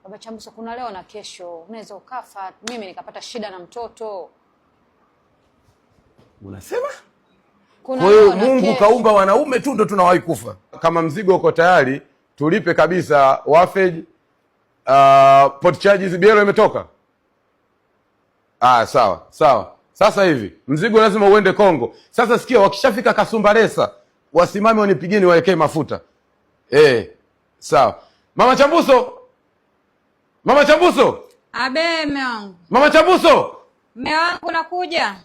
Baba Chambuso, kuna leo na kesho, unaweza ukafa, mimi nikapata shida na mtoto. Unasema? Kwa hiyo Mungu kaumba wanaume tu ndo tunawahi kufa. Kama mzigo uko tayari, tulipe kabisa wafage. Port charges bielo imetoka. Sawa. Sasa hivi mzigo lazima uende Kongo. Sasa sikia, wakishafika Kasumbalesa wasimame wanipigeni waekee mafuta. Sawa. Mama Chambuso. Abe mume wangu. Mama Chambuso. Mume wangu nakuja.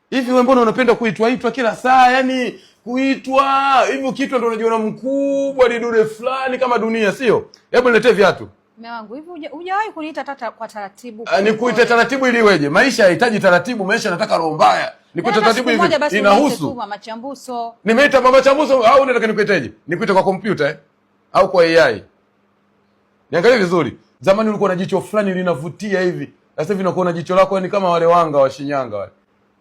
Hivi wewe mbona unapenda kuitwa kila saa? Yaani kuitwa hivi, ukiitwa ndio unajiona mkubwa lidude fulani kama dunia, sio? Hebu niletee viatu. Mume wangu, hivi hujawahi kuniita tata kwa taratibu? Nikuite taratibu ili weje? Maisha hayahitaji taratibu, maisha yanataka roho mbaya. Nikuite taratibu hivi inahusu. Mama Chambuso. Nimeita Mama Chambuso au unataka nikuiteje? Nikuite kwa kompyuta au kwa AI? Niangalie vizuri. Zamani ulikuwa na jicho fulani linavutia hivi. Sasa hivi unakuwa na jicho lako ni kama wale wanga wa Shinyanga wale.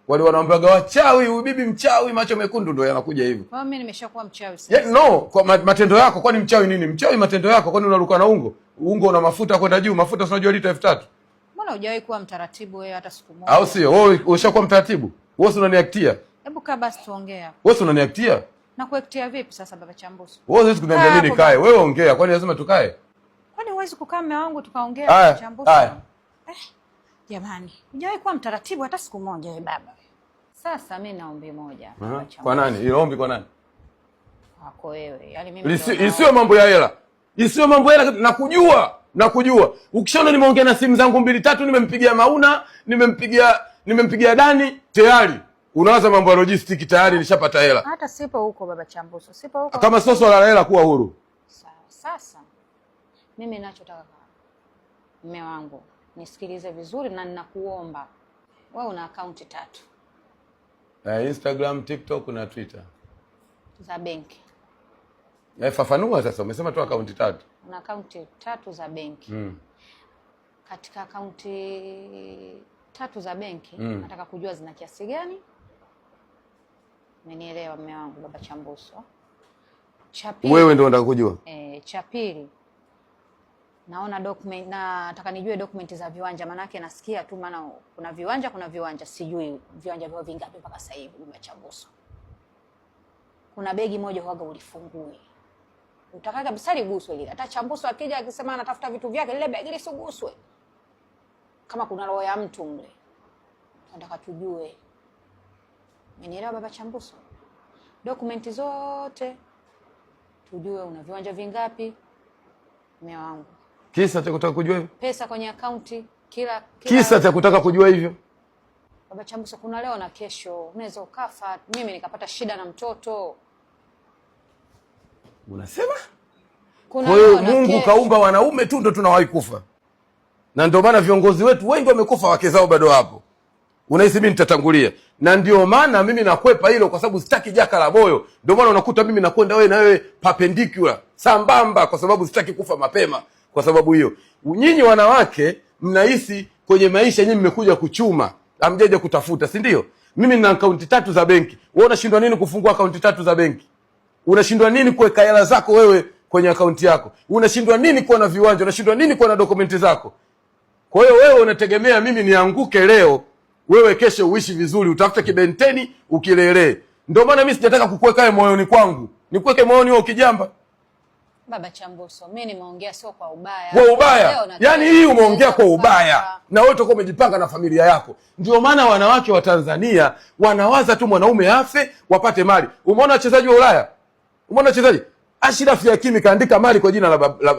Wale wanaambiaga wachawi, huyu bibi mchawi, macho mekundu ndio yanakuja hivyo. Kwa mimi nimeshakuwa mchawi sasa. No, kwa matendo yako. Kwani mchawi nini? Mchawi matendo yako. Kwani unaruka na ungo? Ungo una mafuta kwenda juu, mafuta unajua lita 3000. Mbona hujawahi kuwa mtaratibu wewe hata siku moja? Au sio? Wewe ushakuwa mtaratibu? Wewe unaniactia? Hebu kaa basi tuongea. Wewe unaniactia? Na kuactia vipi sasa Baba Chambuso? Wewe huwezi kuniambia mimi nikae. Wewe ongea. Kwani lazima tukae? Kwani huwezi kukaa mume wangu tukaongea Baba Chambuso? Jamani, hujawahi kuwa mtaratibu hata siku moja wewe baba. Sasa mimi naombi moja. Kwa nani? Ile ombi kwa nani? Kwako wewe. Yaani mimi isiwe mambo ya hela. Isiwe mambo ya hela, nakujua. Ukishaona nimeongea na simu zangu 2 3, nimempigia Mauna, nimempigia Dani, tayari. Unaanza mambo ya logistic, tayari nishapata hela. Hata sipo huko Baba Chambuso. Sipo huko. Kama sio swala la hela, kuwa huru. Sawa. Sasa mimi ninachotaka mume wangu, nisikilize vizuri na ninakuomba. Wewe una akaunti 3. Instagram, TikTok na Twitter. Za benki. Fafanua sasa, umesema tu akaunti 3. Una akaunti 3 za benki. Katika akaunti 3 za benki, nataka kujua zina kiasi gani? Umenielewa mume wangu Baba Chambuso? Wewe ndio unataka kujua? Cha pili, naona document, nataka nijue document za viwanja, manake nasikia tu maana kuna viwanja, sijui viwanja vyo vingapi mpaka sasa hivi Baba Chambuso. Kuna begi moja huaga ulifungue. Utaka kabisa liguswe lile. Hata Chambuso akija akisema anatafuta vitu vyake, lile begi lisuguswe. Kama kuna roho ya mtu mle. Nataka tujue. Umenielewa Baba Chambuso? Dokumenti zote tujue una viwanja vingapi mume wangu. Kisa cha kutaka kujua hivyo? Pesa kwenye akaunti kila kisa cha kutaka kujua hivyo? Baba Chambuso, kuna leo na kesho, unaweza ukafa, mimi nikapata shida na mtoto. Unasema? Kwa hiyo Mungu kaumba wanaume tu ndo tunawahi kufa. Na ndio maana viongozi wetu wengi wamekufa wake zao bado hapo. Unahisi mimi nitatangulia. Na ndio maana mimi nakwepa hilo kwa sababu sitaki jaka la moyo. Ndio maana unakuta mimi nakwenda wewe na wewe perpendicular, sambamba, kwa sababu sitaki kufa mapema kwa sababu hiyo. Nyinyi wanawake mnahisi kwenye maisha nyinyi mmekuja kuchuma, hamjaje kutafuta, si ndio? Mimi nina akaunti 3 za benki. Wewe unashindwa nini kufungua akaunti 3 za benki? Unashindwa nini kuweka hela zako wewe kwenye akaunti yako? Unashindwa nini kuwa na viwanja? Unashindwa nini kuwa na dokumenti zako? Kwa hiyo wewe unategemea mimi nianguke leo, wewe kesho uishi vizuri, utafute kibenteni ukilelee. Ndio maana mimi sijataka kukuweka wewe moyoni kwangu. Nikuweke moyoni wewe ukijamba. Baba Chambuso, mimi nimeongea sio kwa ubaya. Kwa ubaya? Yaani hii umeongea kwa ubaya. Na wewe utakuwa umejipanga na familia yako. Ndio maana wanawake wa Tanzania wanawaza tu mwanaume afe wapate mali. Umeona wachezaji wa Ulaya? Umeona wachezaji? Ashraf Hakimi kaandika mali kwa jina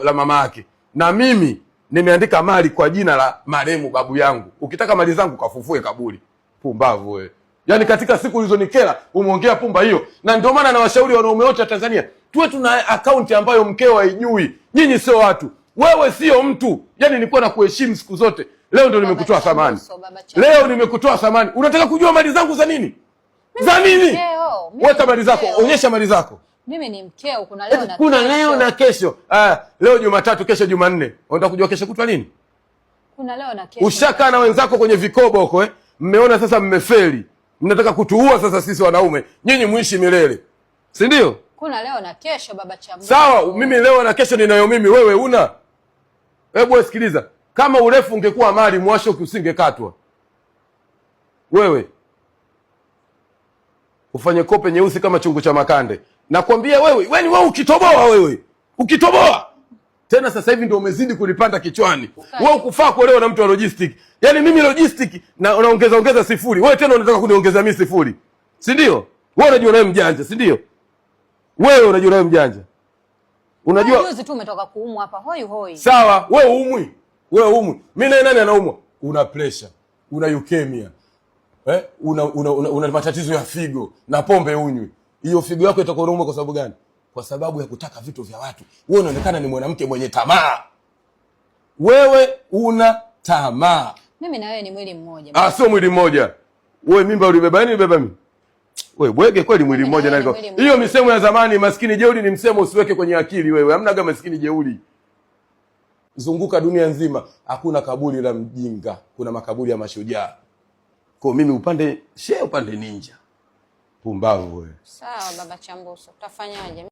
la mama yake. Na mimi nimeandika mali kwa jina la marehemu babu yangu. Ukitaka mali zangu kafufue kaburi. Pumbavu wewe. Yaani katika siku ulizonikera umeongea pumba hiyo. Na ndio maana nawashauri wanaume wote wa Tanzania, tuwe tuna akaunti ambayo mkeo haijui. Nyinyi sio watu. Wewe sio mtu. Yaani nilikuwa na kuheshimu siku zote. Leo ndio nimekutoa thamani. Leo nimekutoa thamani. Unataka kujua mali zangu za nini? Za nini? Weka mali zako, onyesha mali zako. Mimi ni mkeo, kuna leo na kesho. Kuna leo na kesho. Leo Jumatatu, kesho Jumanne. Unataka kujua kesho kutwa nini? Kuna leo na kesho. Ushaka na wenzako kwenye vikoba huko Mmeona sasa mmefeli. Mnataka kutuua sasa sisi wanaume. Nyinyi muishi milele. Si ndio? Kuna leo na kesho baba Chambuso. Sawa, mimi leo na kesho ninayo mimi, wewe una. Hebu sikiliza. Kama urefu ungekuwa mali, mwasho usingekatwa. Wewe ufanye kope nyeusi kama chungu cha makande. Nakwambia wewe ukitoboa ukitoboa. Tena sasa hivi ndio umezidi kulipanda kichwani. Wewe ukufaa kuolewa na mtu wa logistic. Yaani mimi logistic na unaongeza sifuri. Wewe tena unataka kuniongeza mimi sifuri. Si ndio? Wewe unajua wewe mjanja, si ndio? Wewe unajua wewe mjanja. Unajua juzi tu umetoka kuumwa hapa hoi. Sawa, wewe umwi. Mimi na nani anaumwa? Una pressure, una leukemia. Una matatizo ya figo na pombe unywi. Hiyo figo yako itakuwa inauma kwa sababu gani? Kwa sababu ya kutaka vitu vya watu. Wewe unaonekana ni mwanamke mwenye tamaa. Wewe una tamaa. Mimi na wewe ni mwili mmoja. Sio mwili mmoja. Wewe mimba ulibeba nini beba mimi? Wewe bwege kweli mwili mmoja na hiyo misemo ya zamani, maskini jeuri ni msemo usiweke kwenye akili wewe. Hamna kama maskini jeuri. Zunguka dunia nzima, hakuna kaburi la mjinga, kuna makaburi ya mashujaa. Kwa mimi upande ninja. Pumbavu wewe. Sawa baba Chambuso, utafanyaje?